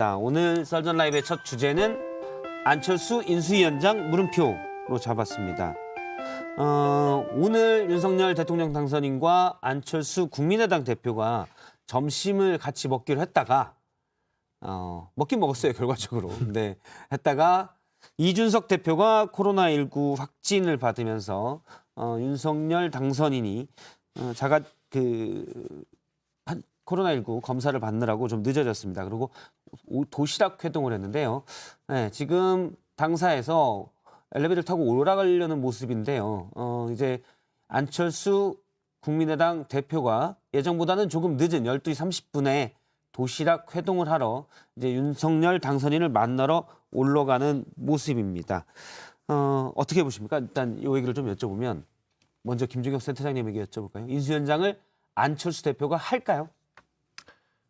오늘 썰전 라이브의 첫 주제는 안철수 인수위원장 물음표로 잡았습니다. 오늘 윤석열 대통령 당선인과 안철수 국민의당 대표가 점심을 같이 먹기로 했다가 먹긴 먹었어요, 결과적으로. 근데 했다가 이준석 대표가 코로나19 확진을 받으면서 윤석열 당선인이 자가 코로나19 검사를 받느라고 좀 늦어졌습니다. 그리고 도시락 회동을 했는데요. 네, 지금 당사에서 엘리베이터를 타고 올라가려는 모습인데요. 이제 안철수 국민의당 대표가 예정보다는 조금 늦은 12시 30분에 도시락 회동을 하러 이제 윤석열 당선인을 만나러 올라가는 모습입니다. 어떻게 보십니까? 일단 이 얘기를 좀 여쭤보면 먼저 김종혁 센터장님에게 여쭤볼까요? 인수위원장을 안철수 대표가 할까요?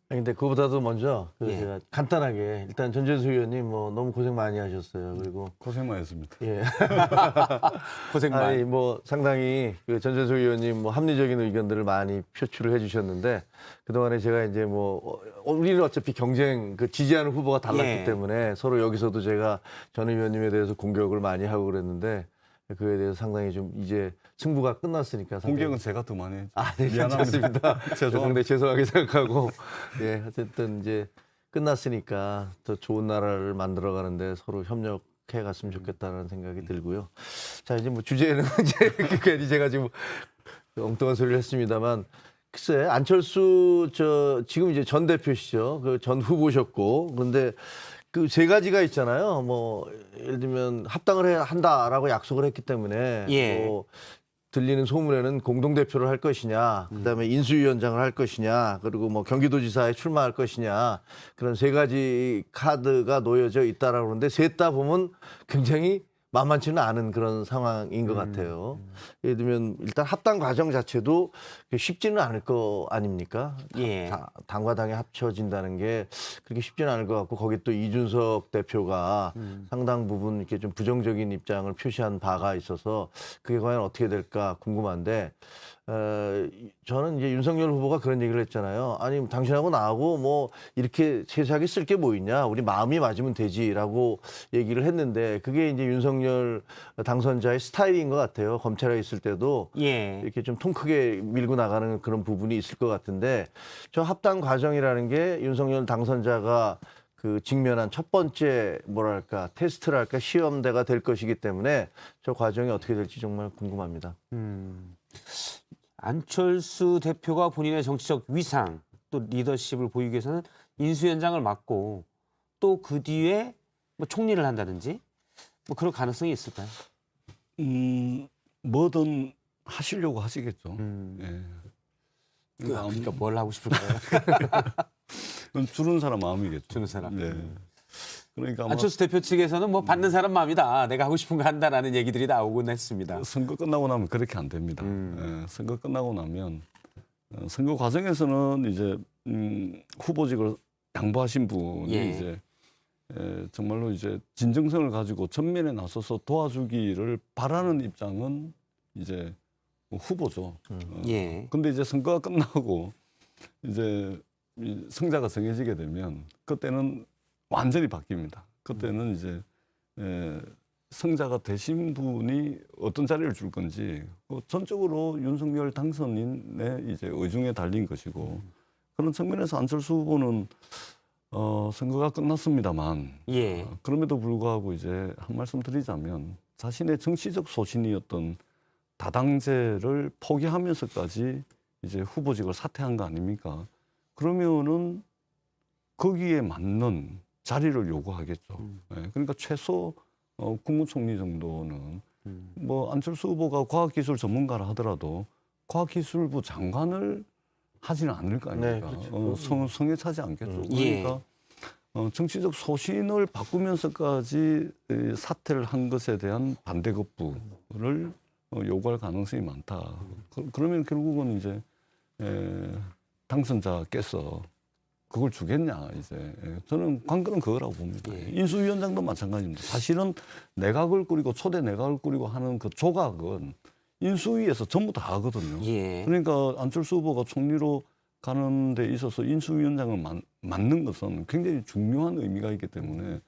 근데 그거보다도 먼저 예. 제가 간단하게 일단 전재수 의원님 뭐 너무 고생 많이 하셨어요. 그리고 고생 많이 했습니다. 예. 고생 많이. 아니 뭐 상당히 그 전재수 의원님 뭐 합리적인 의견들을 많이 표출을 해주셨는데 그동안에 제가 이제 뭐 우리는 어차피 경쟁 그 지지하는 후보가 달랐기 예. 때문에 서로 여기서도 제가 전 의원님에 대해서 공격을 많이 하고 그랬는데 그에 대해서 상당히 좀 이제 승부가 끝났으니까 상당히 공격은 제가 더 많이 했죠. 네, 괜찮습니다. 죄송합니다. 상당히 죄송하게 생각하고, 예, 어쨌든 이제 끝났으니까 더 좋은 나라를 만들어가는데 서로 협력해 갔으면 좋겠다는 생각이 들고요. 자, 이제 뭐 주제는 이제 괜히 제가 지금 엉뚱한 소리를 했습니다만, 글쎄 안철수 지금 이제 전 대표시죠. 그 전 후보셨고, 그런데 그 세 가지가 있잖아요. 뭐 예를 들면 합당을 한다라고 약속을 했기 때문에 예. 뭐 들리는 소문에는 공동대표를 할 것이냐, 그다음에 인수위원장을 할 것이냐, 그리고 뭐 경기도지사에 출마할 것이냐 그런 세 가지 카드가 놓여져 있다라고 그러는데 셋 다 보면 굉장히 만만치는 않은 그런 상황인 것 같아요. 예를 들면 일단 합당 과정 자체도 쉽지는 않을 거 아닙니까? 예. 당과 당이 합쳐진다는 게 그렇게 쉽지는 않을 것 같고 거기 또 이준석 대표가 상당 부분 이렇게 좀 부정적인 입장을 표시한 바가 있어서 그게 과연 어떻게 될까 궁금한데 저는 이제 윤석열 후보가 그런 얘기를 했잖아요. 아니 당신하고 나하고 뭐 이렇게 세세하게 쓸 게 뭐 있냐, 우리 마음이 맞으면 되지라고 얘기를 했는데 그게 이제 윤석열 당선자의 스타일인 것 같아요. 검찰에 있을 때도 예. 이렇게 좀 통 크게 밀고 나가는 그런 부분이 있을 것 같은데 저 합당 과정이라는 게 윤석열 당선자가 그 직면한 첫 번째 뭐랄까 테스트랄까 시험대가 될 것이기 때문에 저 과정이 어떻게 될지 정말 궁금합니다. 안철수 대표가 본인의 정치적 위상 또 리더십을 보이기 위해서는 인수위원장을 맡고 또 그 뒤에 뭐 총리를 한다든지 뭐 그런 가능성이 있을까요? 뭐든 하시려고 하시겠죠. 예. 그러니까 뭘 하고 싶을까요? 그건 주는 사람 마음이겠죠. 주는 사람. 네. 그러니까 아마 안철수 대표 측에서는 뭐 받는 사람 마음이다. 내가 하고 싶은 거 한다라는 얘기들이 나오곤 했습니다. 선거 끝나고 나면 그렇게 안 됩니다. 예. 선거 끝나고 나면 선거 과정에서는 이제 후보직을 양보하신 분이 예. 이제 정말로 이제 진정성을 가지고 전면에 나서서 도와주기를 바라는 입장은 이제 후보죠. 예. 근데 이제 선거가 끝나고 이제 이 승자가 정해지게 되면 그때는 완전히 바뀝니다. 그때는 이제 승자가 되신 분이 어떤 자리를 줄 건지 전적으로 윤석열 당선인의 이제 의중에 달린 것이고 그런 측면에서 안철수 후보는 선거가 끝났습니다만 예. 그럼에도 불구하고 이제 한 말씀 드리자면 자신의 정치적 소신이었던 다당제를 포기하면서까지 이제 후보직을 사퇴한 거 아닙니까? 그러면은 거기에 맞는 자리를 요구하겠죠. 예, 그러니까 최소 국무총리 정도는 뭐 안철수 후보가 과학기술 전문가라 하더라도 과학기술부 장관을 하지는 않을 거 아닙니까? 네, 그렇죠. 성에 차지 않겠죠. 예. 그러니까 정치적 소신을 바꾸면서까지 사퇴를 한 것에 대한 반대 거부를 요구할 가능성이 많다. 그러면 결국은 이제 당선자께서 그걸 주겠냐 이제 저는 관건은 그거라고 봅니다. 예. 인수위원장도 마찬가지입니다. 사실은 내각을 꾸리고 초대 내각을 꾸리고 하는 그 조각은 인수위에서 전부 다 하거든요. 예. 그러니까 안철수 후보가 총리로 가는 데 있어서 인수위원장을 맡는 것은 굉장히 중요한 의미가 있기 때문에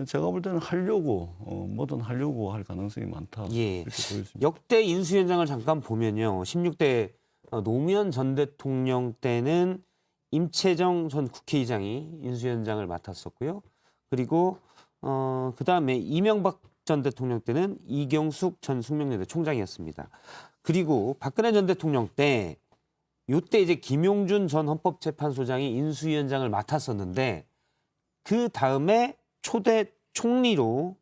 제가 볼 때는 하려고 뭐든 하려고 할 가능성이 많다 예. 이렇게 보여집니다. 역대 인수위원장을 잠깐 보면요. 16대 노무현 전 대통령 때는 임채정 전 국회의장이 인수위원장을 맡았었고요. 그리고 그다음에 이명박 전 대통령 때는 이경숙 전 숙명여대 총장이었습니다. 그리고 박근혜 전 대통령 때 요때 이제 김용준 전 헌법재판소장이 인수위원장을 맡았었는데 그 다음에 초대 총리로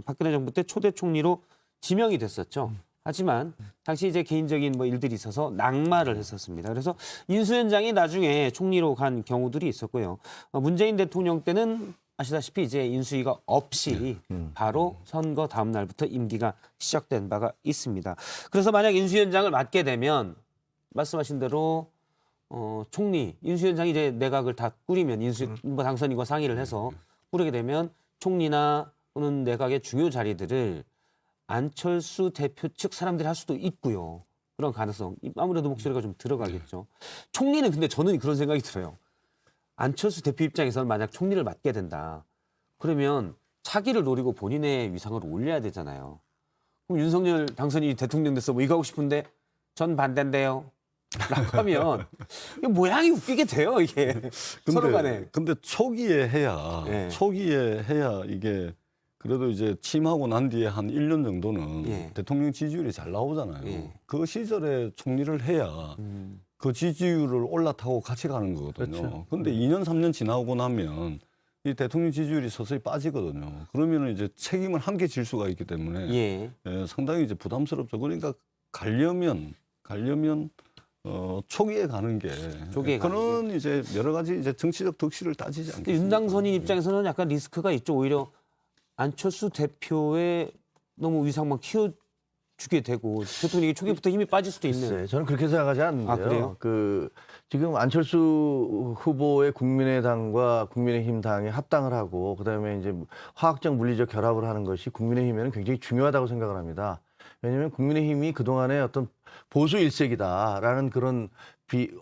박근혜 정부 때 초대 총리로 지명이 됐었죠. 하지만 당시 이제 개인적인 뭐 일들이 있어서 낙마를 했었습니다. 그래서 인수위원장이 나중에 총리로 간 경우들이 있었고요. 문재인 대통령 때는 아시다시피 이제 인수위가 없이 바로 선거 다음 날부터 임기가 시작된 바가 있습니다. 그래서 만약 인수위원장을 맡게 되면 말씀하신 대로 총리, 인수위원장이 이제 내각을 다 꾸리면 뭐 당선인과 상의를 해서 꾸리게 되면 총리나 또는 내각의 중요 자리들을 안철수 대표 측 사람들이 할 수도 있고요. 그런 가능성. 아무래도 목소리가 좀 들어가겠죠. 총리는 근데 저는 그런 생각이 들어요. 안철수 대표 입장에서는 만약 총리를 맡게 된다. 그러면 차기를 노리고 본인의 위상을 올려야 되잖아요. 그럼 윤석열 당선인이 대통령 돼서 뭐 이거 하고 싶은데 전 반대인데요. 라고 하면 이게 모양이 웃기게 돼요, 이게. 서로 간에. 근데 초기에 해야 예. 이게 그래도 이제 취임하고 난 뒤에 한 1년 정도는 예. 대통령 지지율이 잘 나오잖아요. 예. 그 시절에 총리를 해야 그 지지율을 올라타고 같이 가는 거거든요. 그렇죠. 근데 2년, 3년 지나고 나면 이 대통령 지지율이 서서히 빠지거든요. 그러면 이제 책임을 함께 질 수가 있기 때문에 예. 상당히 이제 부담스럽죠. 그러니까 가려면 초기에 가는 게 초기에 가는 그런 이제 여러 가지 이제 정치적 덕실을 따지지 근데 않겠습니까? 윤 당선인 입장에서는 약간 리스크가 있죠. 오히려 안철수 대표의 너무 위상만 키워주게 되고 대통령이 초기부터 힘이 빠질 수도 있는. 글쎄, 저는 그렇게 생각하지 않는데요. 아, 그래요? 지금 안철수 후보의 국민의당과 국민의힘 당이 합당을 하고 그다음에 이제 화학적 물리적 결합을 하는 것이 국민의힘에는 굉장히 중요하다고 생각을 합니다. 왜냐하면 국민의힘이 그동안의 어떤 보수 일색이다라는 그런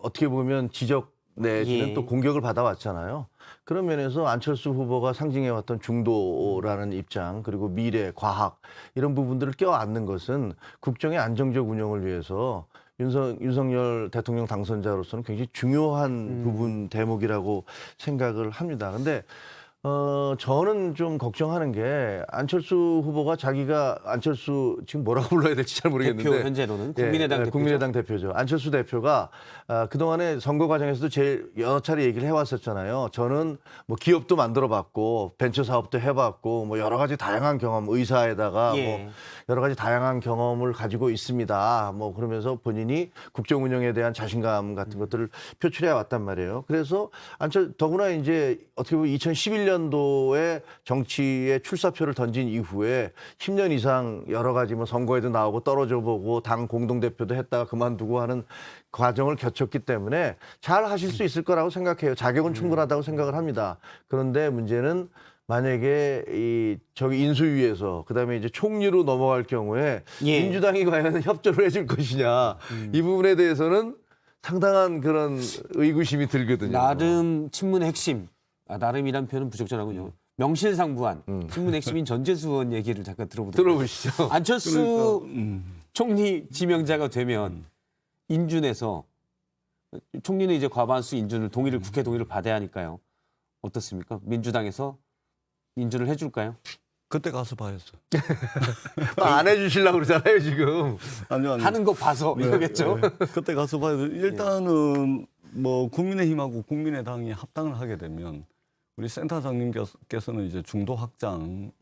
어떻게 보면 지적 내지는 예. 또 공격을 받아왔잖아요. 그런 면에서 안철수 후보가 상징해왔던 중도라는 입장 그리고 미래, 과학 이런 부분들을 껴안는 것은 국정의 안정적 운영을 위해서 윤석열 대통령 당선자로서는 굉장히 중요한 부분 대목이라고 생각을 합니다. 근데 저는 좀 걱정하는 게 안철수 후보가 안철수 지금 뭐라고 불러야 될지 잘 모르겠는데 대표 현재로는 국민의당 대표죠. 국민의당 대표죠. 안철수 대표가 그동안에 선거 과정에서도 제일 여러 차례 얘기를 해왔었잖아요. 저는 뭐 기업도 만들어봤고 벤처 사업도 해봤고 뭐 여러 가지 다양한 경험, 의사에다가 예. 뭐 여러 가지 다양한 경험을 가지고 있습니다. 뭐 그러면서 본인이 국정 운영에 대한 자신감 같은 것들을 표출해 왔단 말이에요. 그래서 더구나 이제 어떻게 보면 2011년도에 정치에 출사표를 던진 이후에 10년 이상 여러 가지 뭐 선거에도 나오고 떨어져 보고 당 공동대표도 했다가 그만두고 하는 과정을 거쳤기 때문에 잘 하실 수 있을 거라고 생각해요. 자격은 충분하다고 생각을 합니다. 그런데 문제는 만약에 저기 인수위에서 그다음에 이제 총리로 넘어갈 경우에 예. 민주당이 과연 협조를 해줄 것이냐 이 부분에 대해서는 상당한 그런 의구심이 들거든요. 나름 친문의 핵심. 나름이란 표현은 부적절하군요. 명실상부한 친문의 핵심인 전재수 의원 얘기를 잠깐 들어보도록 들어보시죠. 안철수 총리 지명자가 되면 인준에서 총리는 이제 과반수 인준을 국회 동의를 받아야 하니까요. 어떻습니까? 민주당에서 인준을 해줄까요? 그때 가서 봐야죠. 안 해주시려고 그러잖아요 지금. 아니요. 하는 거 봐서 이러겠죠. 그때 가서 봐야죠. 일단은 뭐 국민의힘하고 국민의당이 합당을 하게 되면 우리 센터장님께서는 이제 중도 확장,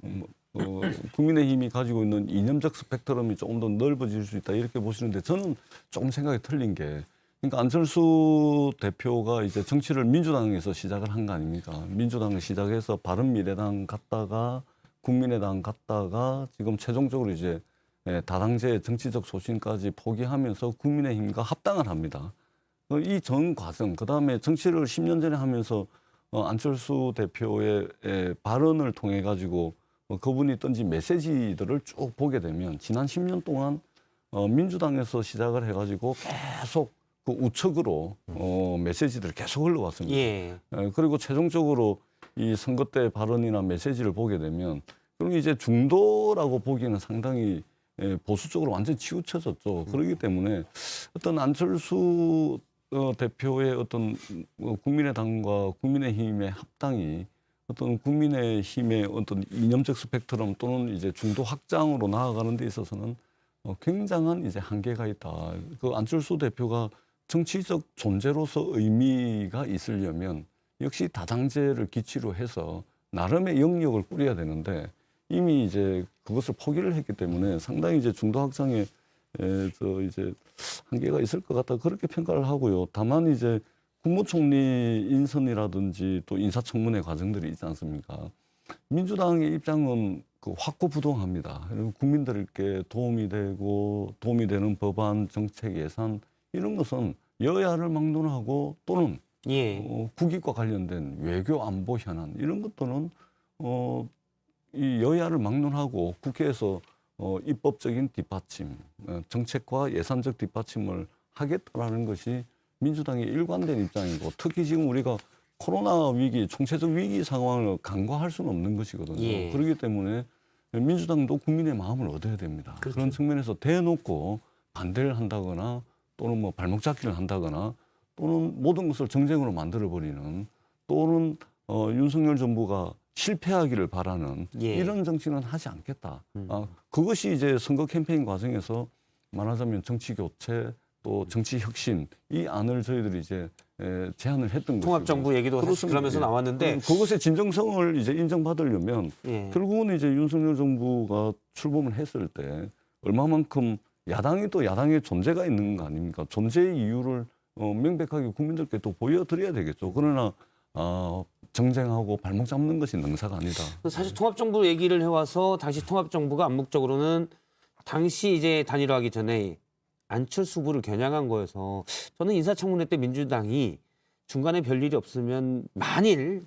국민의힘이 가지고 있는 이념적 스펙트럼이 조금 더 넓어질 수 있다 이렇게 보시는데 저는 조금 생각이 틀린 게 그러니까 안철수 대표가 이제 정치를 민주당에서 시작을 한 거 아닙니까? 민주당을 시작해서 바른미래당 갔다가 국민의당 갔다가 지금 최종적으로 이제 다당제 정치적 소신까지 포기하면서 국민의힘과 합당을 합니다. 이 전 과정, 그다음에 정치를 10년 전에 하면서 안철수 대표의 발언을 통해 가지고 그분이 던진 메시지들을 쭉 보게 되면 지난 10년 동안 민주당에서 시작을 해가지고 계속 그 우측으로 메시지들이 계속 흘러왔습니다. 예. 그리고 최종적으로 이 선거 때 발언이나 메시지를 보게 되면 그럼 이제 중도라고 보기에는 상당히 보수 쪽으로 완전히 치우쳐졌죠. 그렇기 때문에 어떤 안철수 대표의 어떤 국민의당과 국민의힘의 합당이 어떤 국민의힘의 어떤 이념적 스펙트럼 또는 이제 중도 확장으로 나아가는 데 있어서는 굉장한 이제 한계가 있다. 그 안철수 대표가 정치적 존재로서 의미가 있으려면 역시 다당제를 기치로 해서 나름의 영역을 꾸려야 되는데 이미 이제 그것을 포기를 했기 때문에 상당히 이제 중도 확장에 이제 한계가 있을 것 같다 그렇게 평가를 하고요. 다만 이제 국무총리 인선이라든지 또 인사청문회 과정들이 있지 않습니까? 민주당의 입장은 그 확고부동합니다. 그리고 국민들께 도움이 되는 법안, 정책, 예산 이런 것은 여야를 막론하고 또는 예. 국익과 관련된 외교 안보 현안 이런 것들은 이 여야를 막론하고 국회에서 입법적인 뒷받침, 정책과 예산적 뒷받침을 하겠다라는 것이 민주당의 일관된 입장이고 특히 지금 우리가 코로나 위기, 총체적 위기 상황을 간과할 수는 없는 것이거든요. 예. 그렇기 때문에 민주당도 국민의 마음을 얻어야 됩니다. 그렇죠. 그런 측면에서 대놓고 반대를 한다거나 또는 뭐 발목 잡기를 한다거나 또는 모든 것을 정쟁으로 만들어버리는 또는 윤석열 정부가 실패하기를 바라는 예. 이런 정치는 하지 않겠다. 그것이 이제 선거 캠페인 과정에서 말하자면 정치 교체 또 정치 혁신 이 안을 저희들이 이제 제안을 했던 거죠. 통합정부 얘기도 사실 그러면서 나왔는데 그것의 진정성을 이제 인정받으려면 예. 결국은 이제 윤석열 정부가 출범을 했을 때 얼마만큼 야당이 또 야당의 존재가 있는 거 아닙니까? 존재의 이유를 명백하게 국민들께 또 보여드려야 되겠죠. 그러나 정쟁하고 발목 잡는 것이 능사가 아니다. 사실 통합정부 얘기를 해와서 당시 통합정부가 암묵적으로는 당시 이제 단일화하기 전에 안철수 후보를 겨냥한 거여서 저는 인사청문회 때 민주당이 중간에 별일이 없으면 만일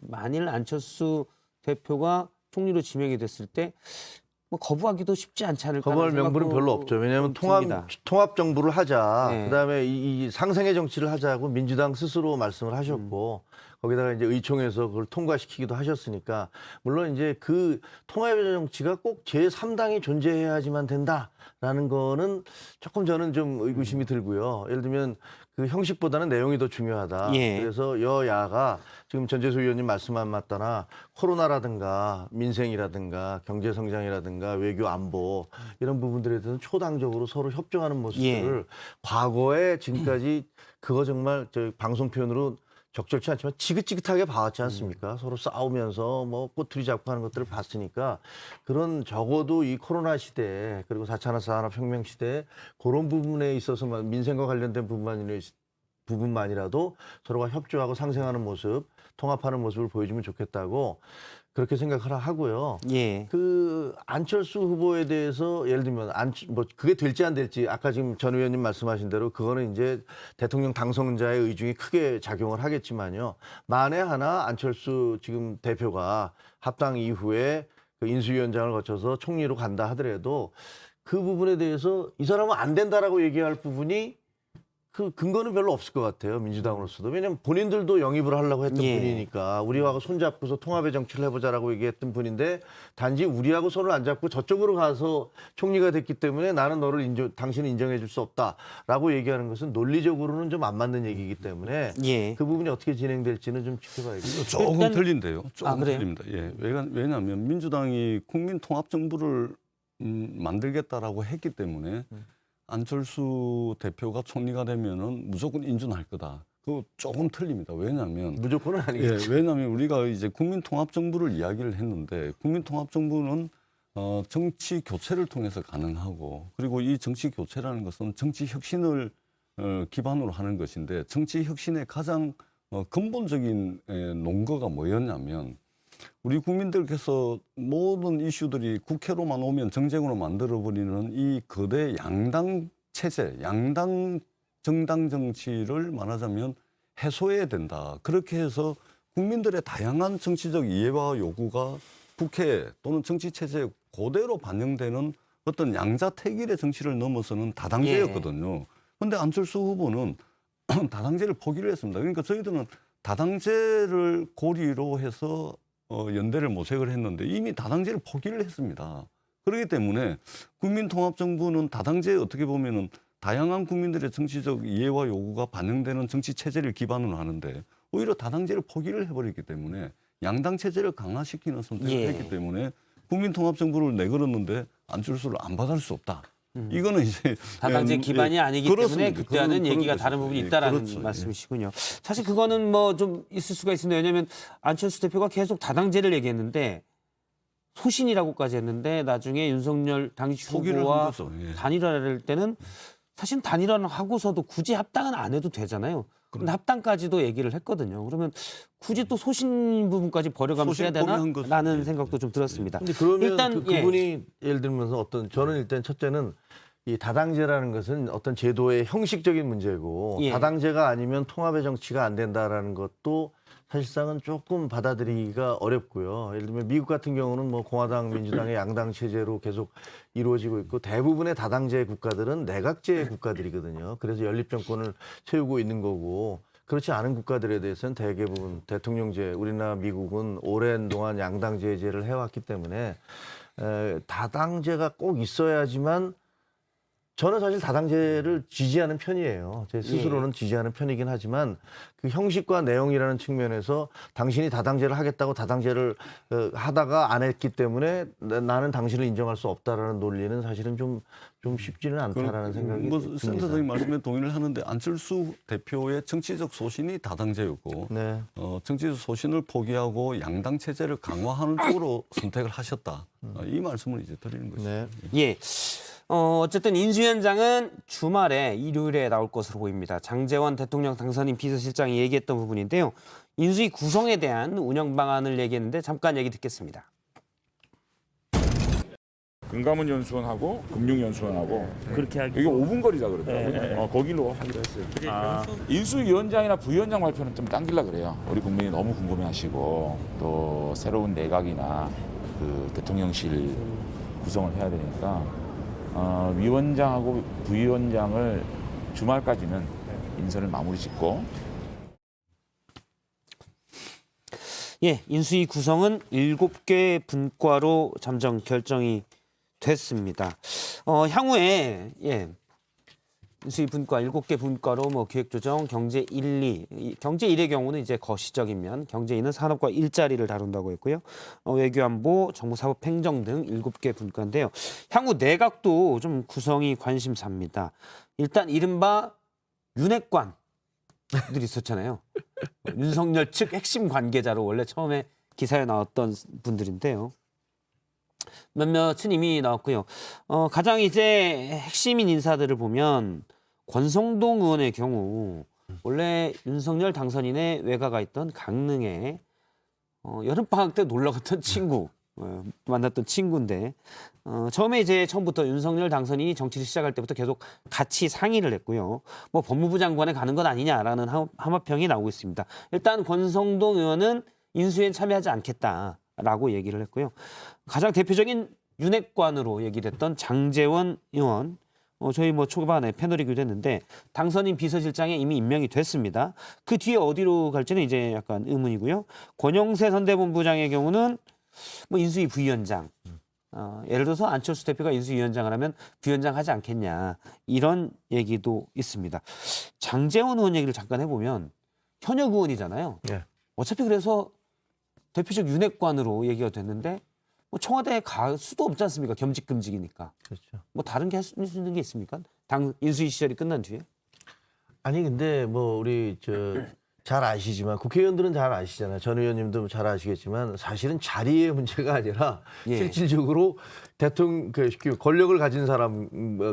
안철수 대표가 총리로 지명이 됐을 때 뭐 거부하기도 쉽지 않지 않을까. 거부할 명분은 별로 없죠. 왜냐하면 통합 정부를 하자. 네. 그다음에 이 상생의 정치를 하자고 민주당 스스로 말씀을 하셨고 거기다가 이제 의총에서 그걸 통과시키기도 하셨으니까 물론 이제 그 통합의 정치가 꼭 제3당이 존재해야지만 된다라는 거는 조금 저는 좀 의구심이 들고요. 예를 들면 그 형식보다는 내용이 더 중요하다. 예. 그래서 여야가 지금 전재수 의원님 말씀 안 맞다나 코로나라든가 민생이라든가 경제성장이라든가 외교 안보 이런 부분들에 대해서는 초당적으로 서로 협조하는 모습들을 과거에 지금까지 그거 정말 저 방송 표현으로 적절치 않지만 지긋지긋하게 봐왔지 않습니까? 서로 싸우면서 뭐 꼬투리 잡고 하는 것들을 봤으니까 그런 적어도 이 코로나 시대에 그리고 4차 산업혁명 시대에 그런 부분에 있어서만 민생과 관련된 부분만이라도 서로가 협조하고 상생하는 모습, 통합하는 모습을 보여주면 좋겠다고 그렇게 생각을 하고요. 예. 그 안철수 후보에 대해서 예를 들면 뭐 그게 될지 안 될지 아까 지금 전 의원님 말씀하신 대로 그거는 이제 대통령 당선자의 의중이 크게 작용을 하겠지만요. 만에 하나 안철수 지금 대표가 합당 이후에 그 인수위원장을 거쳐서 총리로 간다 하더라도 그 부분에 대해서 이 사람은 안 된다라고 얘기할 부분이 그 근거는 별로 없을 것 같아요. 민주당으로서도. 왜냐하면 본인들도 영입을 하려고 했던 예. 분이니까 우리하고 손잡고서 통합의 정치를 해보자라고 얘기했던 분인데 단지 우리하고 손을 안 잡고 저쪽으로 가서 총리가 됐기 때문에 나는 당신을 인정해 줄 수 없다라고 얘기하는 것은 논리적으로는 좀 안 맞는 얘기이기 때문에 예. 그 부분이 어떻게 진행될지는 좀 지켜봐야겠죠. 조금 일단- 틀린데요. 조금 그래요? 틀립니다. 예. 왜냐하면 민주당이 국민 통합 정부를 만들겠다라고 했기 때문에 안철수 대표가 총리가 되면은 무조건 인준할 거다. 그거 조금 틀립니다. 왜냐하면 무조건은 아니겠죠. 왜냐하면 우리가 이제 국민 통합 정부를 이야기를 했는데 국민 통합 정부는 정치 교체를 통해서 가능하고 그리고 이 정치 교체라는 것은 정치 혁신을 기반으로 하는 것인데 정치 혁신의 가장 근본적인 논거가 뭐였냐면 우리 국민들께서 모든 이슈들이 국회로만 오면 정쟁으로 만들어버리는 이 거대 양당 체제, 양당 정당 정치를 말하자면 해소해야 된다. 그렇게 해서 국민들의 다양한 정치적 이해와 요구가 국회 또는 정치 체제에 그대로 반영되는 어떤 양자택일의 정치를 넘어서는 다당제였거든요. 그런데 안철수 후보는 다당제를 포기를 했습니다. 그러니까 저희들은 다당제를 고리로 해서 연대를 모색을 했는데 이미 다당제를 포기를 했습니다. 그렇기 때문에 국민통합정부는 다당제에 어떻게 보면은 다양한 국민들의 정치적 이해와 요구가 반영되는 정치 체제를 기반으로 하는데 오히려 다당제를 포기를 해버렸기 때문에 양당 체제를 강화시키는 선택을 예. 했기 때문에 국민통합정부를 내걸었는데 안철수를 안 받을 수 없다. 이거는 이제 다당제 기반이 아니기 때문에 그렇습니다. 그때와는 그런 얘기가 것이죠. 다른 부분이 예, 있다라는 그렇죠. 예. 말씀이시군요. 사실 그거는 뭐 좀 있을 수가 있습니다. 왜냐하면 안철수 대표가 계속 다당제를 얘기했는데 소신이라고까지 했는데 나중에 윤석열 당시 포기를 한 후보와 거죠. 예. 단일화를 할 때는 사실 단일화를 하고서도 굳이 합당은 안 해도 되잖아요. 근데 합당까지도 얘기를 했거든요. 그러면 굳이 또 소신 부분까지 버려가면서 해야 소신 되나? 포기한 거죠. 라는 예. 생각도 좀 들었습니다. 근데 그러면 일단, 예. 그분이 예를 들면서 저는 일단 첫째는 이 다당제라는 것은 어떤 제도의 형식적인 문제고 예. 다당제가 아니면 통합의 정치가 안 된다라는 것도 사실상은 조금 받아들이기가 어렵고요. 예를 들면 미국 같은 경우는 뭐 공화당, 민주당의 양당 체제로 계속 이루어지고 있고 대부분의 다당제 국가들은 내각제 국가들이거든요. 그래서 연립 정권을 채우고 있는 거고 그렇지 않은 국가들에 대해서는 대부분 대통령제, 우리나라 미국은 오랜 동안 양당제제를 해왔기 때문에 다당제가 꼭 있어야지만 저는 사실 다당제를 지지하는 편이에요. 제 스스로는 지지하는 편이긴 하지만 그 형식과 내용이라는 측면에서 당신이 다당제를 하겠다고 다당제를 하다가 안 했기 때문에 나는 당신을 인정할 수 없다라는 논리는 사실은 좀 쉽지는 않다라는 생각이 듭니다. 센터장님 말씀에 동의를 하는데 안철수 대표의 정치적 소신이 다당제였고 네. 정치적 소신을 포기하고 양당 체제를 강화하는 쪽으로 선택을 하셨다. 이 말씀을 이제 드리는 거죠. 네. 예. 어쨌든 인수위원장은 주말에 일요일에 나올 것으로 보입니다. 장제원 대통령 당선인 비서실장이 얘기했던 부분인데요. 인수위 구성에 대한 운영 방안을 얘기했는데 잠깐 얘기 듣겠습니다. 금감원 연수원하고 금융연수원하고 그렇게 하기 여기 5분 거리라 그러더라고요. 거기로 하기로 했어요. 인수위원장이나 부위원장 발표는 좀 당길라 그래요. 우리 국민이 너무 궁금해하시고 또 새로운 내각이나 그 대통령실 구성을 해야 되니까 위원장하고 부위원장을 주말까지는 인선을 마무리 짓고 예, 인수위 구성은 7개 분과로 잠정 결정이 됐습니다. 향후에 인수위 분과 7개 분과로 뭐 기획조정, 경제 1, 2, 경제 1의 경우는 이제 거시적인 면, 경제 2는 산업과 일자리를 다룬다고 했고요. 외교안보, 정무사법, 행정 등 7개 분과인데요. 향후 내각도 좀 구성이 관심사입니다. 일단 이른바 윤핵관들이 있었잖아요. 윤석열 측 핵심 관계자로 원래 처음에 기사에 나왔던 분들인데요. 몇몇은 이미 나왔고요. 가장 이제 핵심인 인사들을 보면 권성동 의원의 경우 원래 윤석열 당선인의 외가가 있던 강릉에 여름방학 때 놀러 갔던 친구, 만났던 친구인데 처음에 이제 처음부터 윤석열 당선인이 정치를 시작할 때부터 계속 같이 상의를 했고요. 뭐 법무부 장관에 가는 건 아니냐라는 함합평이 나오고 있습니다. 일단 권성동 의원은 인수위에 참여하지 않겠다라고 얘기를 했고요. 가장 대표적인 윤핵관으로 얘기됐던 장제원 의원, 저희 뭐 초반에 패널이기도 했는데 당선인 비서실장에 이미 임명이 됐습니다. 그 뒤에 어디로 갈지는 이제 약간 의문이고요. 권영세 선대본부장의 경우는 뭐 인수위 부위원장, 예를 들어서 안철수 대표가 인수위원장을 하면 부위원장 하지 않겠냐 이런 얘기도 있습니다. 장제원 의원 얘기를 잠깐 해보면 현역 의원이잖아요. 네. 어차피 그래서 대표적 윤핵관으로 얘기가 됐는데 뭐 청와대에 갈 수도 없지 않습니까? 겸직금직이니까. 그렇죠. 뭐 다른 게 할 수 있는 게 있습니까? 당 인수위 시절이 끝난 뒤에? 아니 근데 뭐 우리 잘 아시지만 국회의원들은 잘 아시잖아요. 전 의원님도 잘 아시겠지만 사실은 자리의 문제가 아니라 예. 실질적으로 대통령 권력을 가진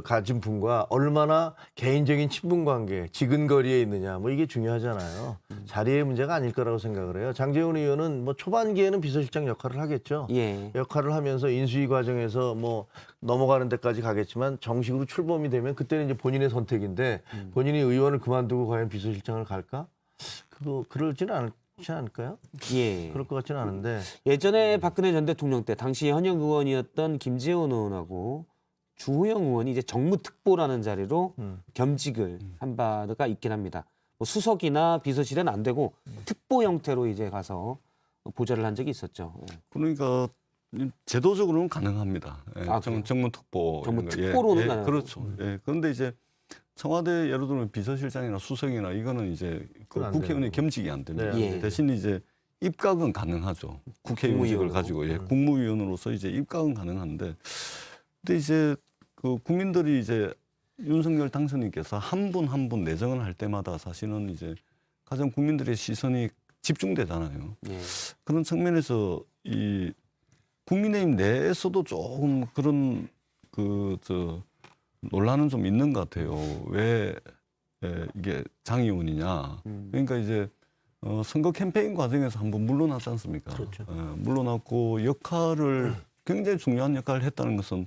가진 분과 얼마나 개인적인 친분 관계, 지근거리에 있느냐 뭐 이게 중요하잖아요. 자리의 문제가 아닐 거라고 생각을 해요. 장제원 의원은 뭐 초반기에는 비서실장 역할을 하겠죠. 예. 역할을 하면서 인수위 과정에서 뭐 넘어가는 데까지 가겠지만 정식으로 출범이 되면 그때는 이제 본인의 선택인데 본인이 의원을 그만두고 과연 비서실장을 갈까? 그러지는 않지 않을까요? 예. 그럴 것 같지는 않은데. 예전에 박근혜 전 대통령 때 당시 현역 의원이었던 김재원 의원하고 주호영 의원이 이제 정무특보라는 자리로 겸직을 한 바가 있긴 합니다. 뭐 수석이나 비서실은 안 되고 특보 형태로 이제 가서 보좌를 한 적이 있었죠. 예. 그러니까 제도적으로는 가능합니다. 예, 아, 그래요? 정무특보. 정무 이런 거. 특보로는 예, 가능하고. 그렇죠. 예, 그런데 이제 청와대 예를 들면 비서실장이나 수석이나 이거는 이제 그 그건 안 국회의원이 되는 겸직이 안 됩니다. 네, 안 돼요. 대신 이제 입각은 가능하죠. 국회의원직을 국무위원으로. 가지고 국무위원으로서 이제 입각은 가능한데, 근데 이제 그 국민들이 이제 윤석열 당선인께서 한 분 한 분 내정을 할 때마다 사실은 이제 가장 국민들의 시선이 집중되잖아요. 예. 그런 측면에서 이 국민의힘 내에서도 조금 그런 논란은 좀 있는 것 같아요. 왜 이게 장 의원이냐. 그러니까 이제 선거 캠페인 과정에서 한번 물러났지 않습니까? 그렇죠. 물러났고 역할을 굉장히 중요한 역할을 했다는 것은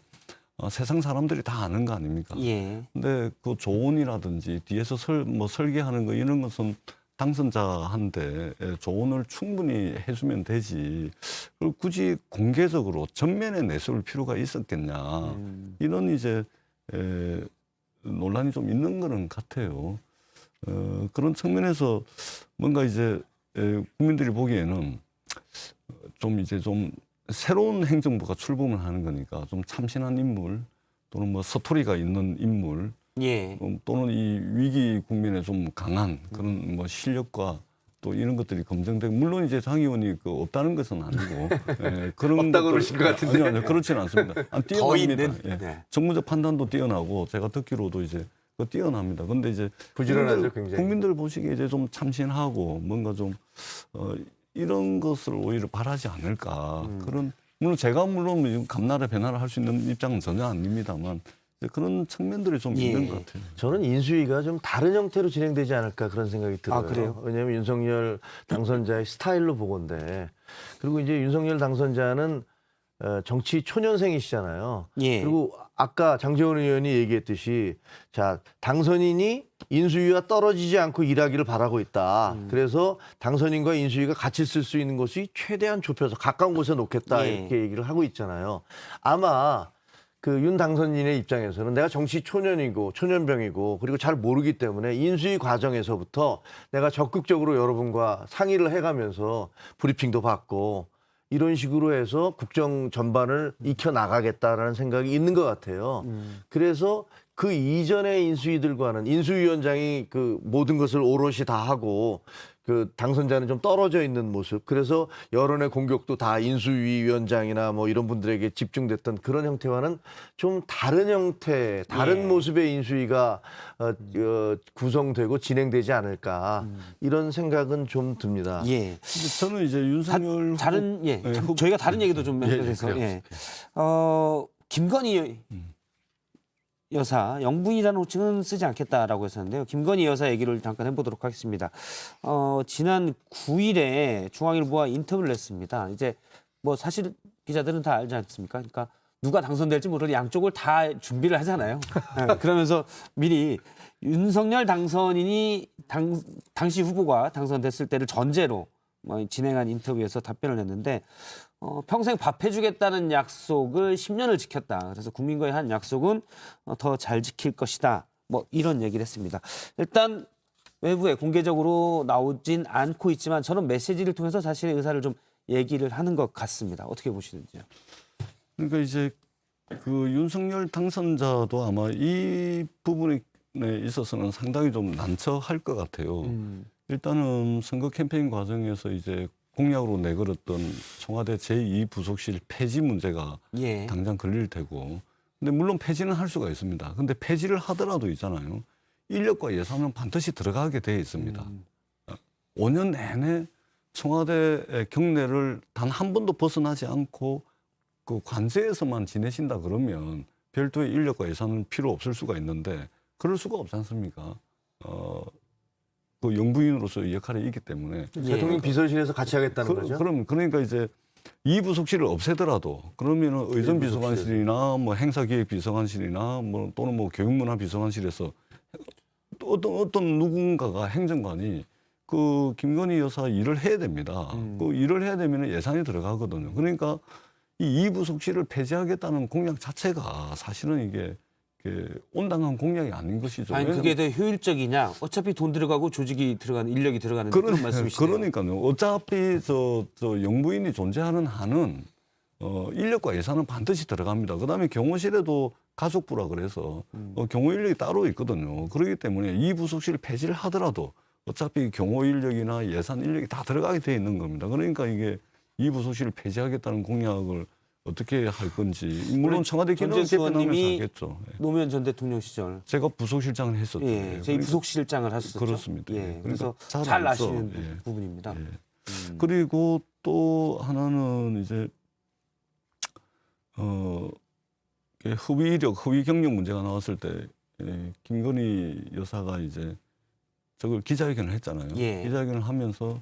세상 사람들이 다 아는 거 아닙니까? 예. 근데 그 조언이라든지 뒤에서 설계하는 거 이런 것은 당선자한테 조언을 충분히 해주면 되지. 그걸 굳이 공개적으로 전면에 내세울 필요가 있었겠냐. 이런 이제 논란이 좀 있는 거는 같아요. 그런 측면에서 뭔가 이제 국민들이 보기에는 좀 이제 좀 새로운 행정부가 출범을 하는 거니까 좀 참신한 인물 또는 뭐 서토리가 있는 인물 예. 또는 이 위기 국면에 좀 강한 그런 뭐 실력과 또 이런 것들이 검증되고 물론 이제 장 의원이 없다는 것은 아니고 그런 없다고 그러신 것 같은데. 아니요, 그렇지는 않습니다. 더 뛰어납니다. 있는. 예. 네. 정무적 판단도 뛰어나고 제가 듣기로도 이제 뛰어납니다. 근데 이제 부지런하죠, 굉장히. 국민들 보시기에 이제 좀 참신하고 뭔가 좀 이런 것을 오히려 바라지 않을까 그런 물론 제가 물론 감나라 배나라 할 수 있는 입장은 전혀 아닙니다만 이제 그런 측면들이 좀 예. 있는 것 같아요. 저는 인수위가 좀 다른 형태로 진행되지 않을까 그런 생각이 들어요. 아, 그래요? 왜냐하면 윤석열 당선자의 스타일로 보건데 그리고 이제 윤석열 당선자는 정치 초년생이시잖아요. 예. 그리고 아까 장제원 의원이 얘기했듯이 자 당선인이 인수위와 떨어지지 않고 일하기를 바라고 있다. 그래서 당선인과 인수위가 같이 쓸 수 있는 곳이 최대한 좁혀서 가까운 곳에 놓겠다 예. 이렇게 얘기를 하고 있잖아요. 아마 그 윤 당선인의 입장에서는 내가 정치 초년이고 초년병이고 그리고 잘 모르기 때문에 인수위 과정에서부터 내가 적극적으로 여러분과 상의를 해가면서 브리핑도 받고 이런 식으로 해서 국정 전반을 익혀 나가겠다라는 생각이 있는 것 같아요. 그래서 그 이전의 인수위들과는 인수위원장이 그 모든 것을 오롯이 다 하고 그 당선자는 좀 떨어져 있는 모습. 그래서 여론의 공격도 다 인수위원장이나 뭐 이런 분들에게 집중됐던 그런 형태와는 좀 다른 형태, 다른 예. 모습의 인수위가 구성되고 진행되지 않을까 이런 생각은 좀 듭니다. 예. 근데 저는 이제 윤석열 다른 예. 예, 후보- 저희가 다른 얘기도 좀 해서 그래요. 예. 김건희 여사 영분이라는 호칭은 쓰지 않겠다라고 했었는데요. 김건희 여사 얘기를 잠깐 해보도록 하겠습니다. 지난 9일에 중앙일보와 인터뷰를 했습니다. 이제 뭐 사실 기자들은 다 알지 않습니까? 그러니까 누가 당선될지 모르는 양쪽을 다 준비를 하잖아요. 네, 그러면서 미리 윤석열 당선인이 당시 후보가 당선됐을 때를 전제로 진행한 인터뷰에서 답변을 했는데 평생 밥 해주겠다는 약속을 10년을 지켰다. 그래서 국민과의 한 약속은 더 잘 지킬 것이다. 뭐 이런 얘기를 했습니다. 일단 외부에 공개적으로 나오진 않고 있지만 저는 메시지를 통해서 자신의 의사를 좀 얘기를 하는 것 같습니다. 어떻게 보시는지요? 그러니까 이제 그 윤석열 당선자도 아마 이 부분에 있어서는 상당히 좀 난처할 것 같아요. 일단은 선거 캠페인 과정에서 이제 공약으로 내걸었던 청와대 제2부속실 폐지 문제가 예. 당장 걸릴 테고. 근데 물론 폐지는 할 수가 있습니다. 근데 폐지를 하더라도 있잖아요. 인력과 예산은 반드시 들어가게 돼 있습니다. 5년 내내 청와대 경내를 단 한 번도 벗어나지 않고 그 관제에서만 지내신다 그러면 별도의 인력과 예산은 필요 없을 수가 있는데 그럴 수가 없지 않습니까? 그 영부인으로서의 역할이 있기 때문에 대통령 비서실에서 같이 하겠다는 거죠? 그러니까 이제 이 부속실을 없애더라도 그러면은 의전비서관실이나 뭐 행사기획비서관실이나 뭐 또는 뭐 교육문화비서관실에서 또 어떤 누군가가 행정관이 그 김건희 여사 일을 해야 됩니다. 그 일을 해야 되면 예산이 들어가거든요. 그러니까 이 부속실을 폐지하겠다는 공약 자체가 사실은 이게 이렇게 온당한 공약이 아닌 것이죠. 아니 그게 더 효율적이냐? 어차피 돈 들어가고 조직이 들어가는 인력이 들어가는 그런 말씀이시죠. 그러니까요. 어차피 저 영부인이 존재하는 한은 인력과 예산은 반드시 들어갑니다. 그다음에 경호실에도 가족부라 그래서 경호 인력이 따로 있거든요. 그렇기 때문에 이 부속실 폐지를 하더라도 어차피 경호 인력이나 예산 인력이 다 들어가게 돼 있는 겁니다. 그러니까 이게 이 부속실을 폐지하겠다는 공약을 어떻게 할 건지 물론 청와대 기능을 개편하면서 하겠죠. 예. 노무현 전 대통령 시절 제가 부속실장을 했었죠. 예, 제 부속실장을 하셨었죠. 그렇습니다. 예, 그래서 그러니까 잘 알죠. 아시는 예. 부분입니다. 예. 그리고 또 하나는 이제 허위 이력, 허위 경력 문제가 나왔을 때 김건희 여사가 이제 저걸 기자회견을 했잖아요. 예. 기자회견을 하면서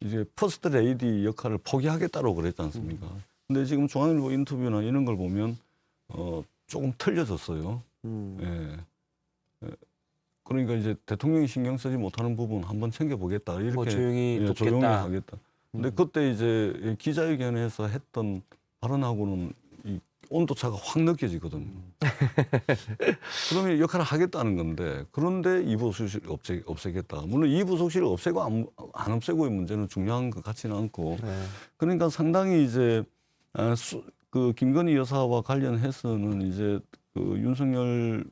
이제 퍼스트 레이디 역할을 포기하겠다고 그랬지 않습니까? 근데 지금 중앙일보 인터뷰나 이런 걸 보면 조금 틀려졌어요. 예. 그러니까 이제 대통령이 신경 쓰지 못하는 부분 한번 챙겨보겠다 이렇게 뭐 조용히 돕겠다. 조용히 하겠다. 근데 그때 이제 기자회견에서 했던 발언하고는 이 온도차가 확 느껴지거든요. 그러면 역할을 하겠다는 건데 그런데 이 부속실을 없애겠다. 물론 이 부속실을 없애고 안 없애고의 문제는 중요한 것 같지는 않고 그러니까 상당히 이제 그 김건희 여사와 관련해서는 이제 그 윤석열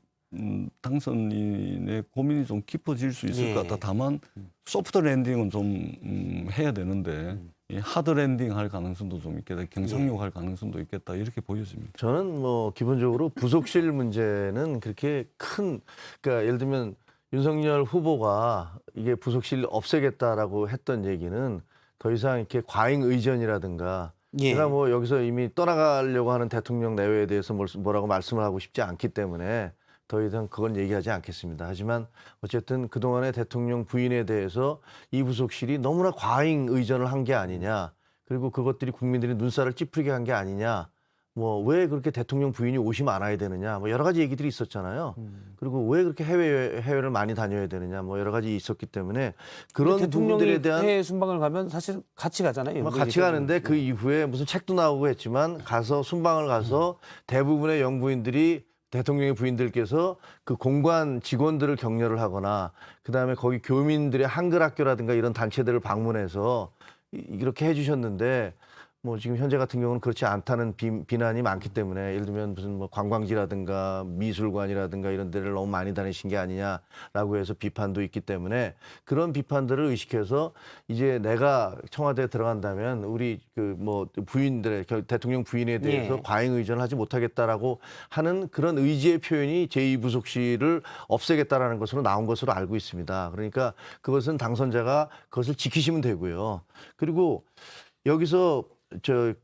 당선인의 고민이 좀 깊어질 수 있을 것 같다. 다만 소프트 랜딩은 좀 해야 되는데 이 하드 랜딩 할 가능성도 좀 있겠다. 경상용 할 가능성도 있겠다. 이렇게 보여집니다. 저는 뭐 기본적으로 부속실 문제는 그렇게 그러니까 예를 들면 윤석열 후보가 이게 부속실 없애겠다라고 했던 얘기는 더 이상 이렇게 과잉 의전이라든가 제가 뭐 여기서 이미 떠나가려고 하는 대통령 내외에 대해서 뭐라고 말씀을 하고 싶지 않기 때문에 더 이상 그건 얘기하지 않겠습니다. 하지만 어쨌든 그동안의 대통령 부인에 대해서 이 부속실이 너무나 과잉 의전을 한 게 아니냐. 그리고 그것들이 국민들이 눈살을 찌푸리게 한 게 아니냐. 뭐 왜 그렇게 대통령 부인이 오시면 않아야 되느냐. 뭐 여러 가지 얘기들이 있었잖아요. 그리고 왜 그렇게 해외를 많이 다녀야 되느냐. 뭐 여러 가지 있었기 때문에 그런 부분들에 대한 해외 순방을 가면 사실 같이 가잖아요. 뭐 같이 가는데 그 이후에 무슨 책도 나오고 했지만 가서 순방을 가서 대부분의 영부인들이 대통령의 부인들께서 그 공관 직원들을 격려를 하거나 그다음에 거기 교민들의 한글 학교라든가 이런 단체들을 방문해서 이렇게 해주셨는데 뭐 지금 현재 같은 경우는 그렇지 않다는 비난이 많기 때문에 예를 들면 무슨 뭐 관광지라든가 미술관이라든가 이런 데를 너무 많이 다니신 게 아니냐라고 해서 비판도 있기 때문에 그런 비판들을 의식해서 이제 내가 청와대에 들어간다면 우리 그 뭐 부인들의 대통령 부인에 대해서 과잉 의전을 하지 못하겠다라고 하는 그런 의지의 표현이 제2부속실을 없애겠다라는 것으로 나온 것으로 알고 있습니다. 그러니까 그것은 당선자가 그것을 지키시면 되고요. 그리고 여기서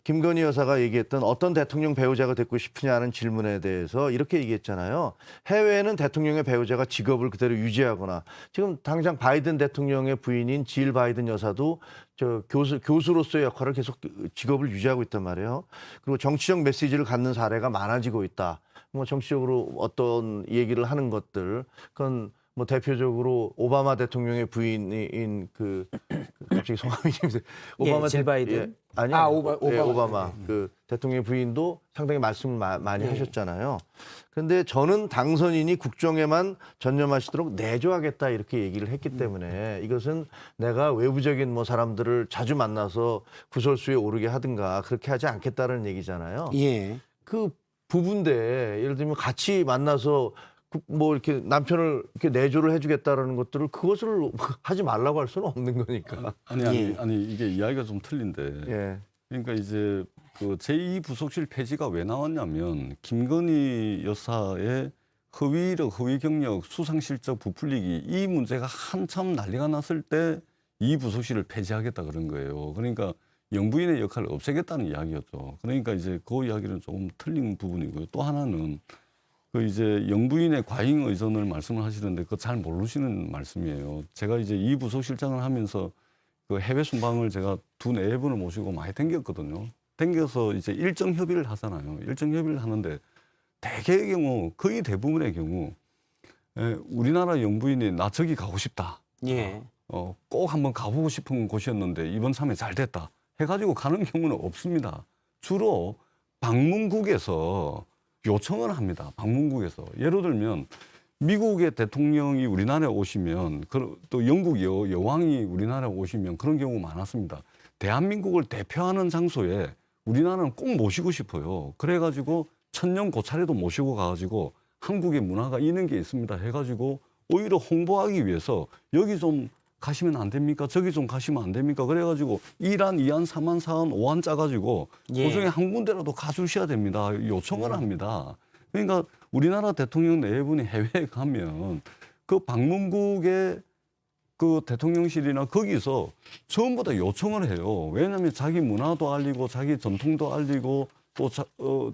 김건희 여사가 얘기했던 어떤 대통령 배우자가 되고 싶으냐는 질문에 대해서 이렇게 얘기했잖아요. 해외에는 대통령의 배우자가 직업을 그대로 유지하거나 지금 당장 바이든 대통령의 부인인 질 바이든 여사도 교수로서의 역할을 계속 직업을 유지하고 있단 말이에요. 그리고 정치적 메시지를 갖는 사례가 많아지고 있다. 뭐 정치적으로 어떤 얘기를 하는 것들 그건 뭐 대표적으로 오바마 대통령의 부인인 갑자기 성함이 오바마 질 바이든 아니요. 오바마. 오바마 그 대통령의 부인도 상당히 말씀을 많이 하셨잖아요. 그런데 저는 당선인이 국정에만 전념하시도록 내조하겠다 이렇게 얘기를 했기 때문에 이것은 내가 외부적인 뭐 사람들을 자주 만나서 구설수에 오르게 하든가 그렇게 하지 않겠다는 얘기잖아요. 그 부분인데 예를 들면 같이 만나서 뭐 이렇게 남편을 이렇게 내조를 해주겠다라는 것들을 그것을 하지 말라고 할 수는 없는 거니까. 아니 이게 이야기가 좀 틀린데. 그러니까 이제 그 제2부속실 폐지가 왜 나왔냐면 김건희 여사의 허위력, 허위경력, 수상실적 부풀리기 이 문제가 한참 난리가 났을 때 이 부속실을 폐지하겠다 그런 거예요. 그러니까 영부인의 역할을 없애겠다는 이야기였죠. 그러니까 이제 그 이야기는 조금 틀린 부분이고요. 또 하나는 그 이제 영부인의 과잉 의전을 말씀을 하시는데 그거 잘 모르시는 말씀이에요. 제가 이제 이 부속실장을 하면서 그 해외 순방을 제가 2-4번을 모시고 많이 댕겼거든요. 댕겨서 이제 일정 협의를 하잖아요. 일정 협의를 하는데 대개의 경우 거의 대부분의 경우 우리나라 영부인이 나 저기 가고 싶다. 꼭 한번 가보고 싶은 곳이었는데 이번 참에 잘 됐다. 해가지고 가는 경우는 없습니다. 주로 방문국에서 요청을 합니다. 방문국에서. 예를 들면 미국의 대통령이 우리나라에 오시면 또 영국 여왕이 우리나라에 오시면 그런 경우 많았습니다. 대한민국을 대표하는 장소에 우리나라는 꼭 모시고 싶어요. 그래가지고 천년 고차례도 모시고 가가지고 한국의 문화가 이런 게 있습니다 해가지고 오히려 홍보하기 위해서 여기 좀 가시면 안 됩니까? 저기 좀 가시면 안 됩니까? 그래가지고 1안, 2안, 3안, 4안, 5안 짜가지고 예. 그중에 한 군데라도 가주셔야 됩니다. 요청을 합니다. 그러니까 우리나라 대통령 네 분이 해외에 가면 그 방문국의 그 대통령실이나 거기서 전부 다 요청을 해요. 왜냐하면 자기 문화도 알리고 자기 전통도 알리고 또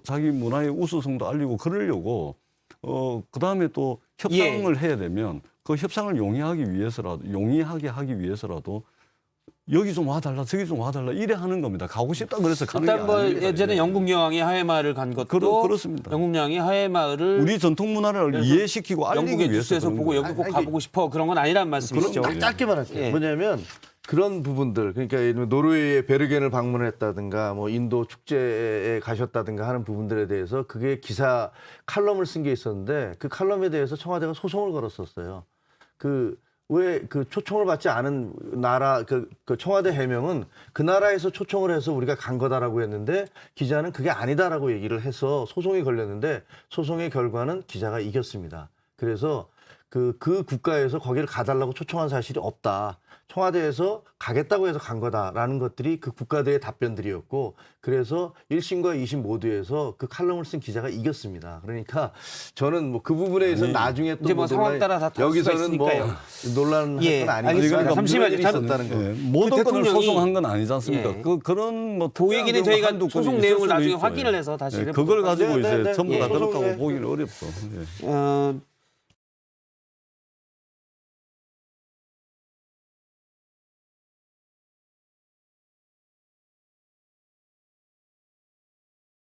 자기 문화의 우수성도 알리고 그러려고 그다음에 또 협상을 해야 되면 그 협상을 용이하게 하기 위해서라도 여기 좀 와달라 저기 좀 와달라 이래 하는 겁니다. 가고 싶다 그래서 가는 게 일단 뭐 아닙니다. 예전에 영국 여왕이 하회마을을 간 것도 그렇습니다. 영국 여왕이 하회마을을 우리 전통 문화를 이해시키고 알리기 영국의 위해서 뉴스에서 그런 보고 거예요. 여기 꼭 아니, 가보고 싶어 그런 건 아니란 말씀이시죠. 딱 짧게만 할게요. 예. 뭐냐면 그런 부분들 그러니까 예를 들면 노르웨이의 베르겐을 방문했다든가 뭐 인도 축제에 가셨다든가 하는 부분들에 대해서 그게 기사 칼럼을 쓴 게 있었는데 그 칼럼에 대해서 청와대가 소송을 걸었었어요. 왜 그 초청을 받지 않은 나라 그 청와대 해명은 그 나라에서 초청을 해서 우리가 간 거다라고 했는데 기자는 그게 아니다라고 얘기를 해서 소송이 걸렸는데 소송의 결과는 기자가 이겼습니다. 그래서 그 국가에서 거기를 가달라고 초청한 사실이 없다. 청와대에서 가겠다고 해서 간 거다라는 것들이 그 국가들의 답변들이었고 그래서 1심과 2심 모두에서 그 칼럼을 쓴 기자가 이겼습니다. 그러니까 저는 뭐 그 부분에 대해서 나중에 또 이제 뭐 상황 따라 다 다를 수가 여기서는 뭐 있으니까요. 논란할 예, 건 아니니까 알겠습니다. 잠시만요. 있었다는 거. 모든 건을 대통령이- 소송한 건 아니지 않습니까? 예. 그런 뭐 그 얘기는 특이한 저희가 한두 건이 소송 있을 내용을 수도 나중에 있죠. 확인을 해서 다시 예, 해보도록 그걸 가지고 네, 이제 네, 전부 네. 다 예. 그렇다고 소송에. 보기는 어렵죠. 예.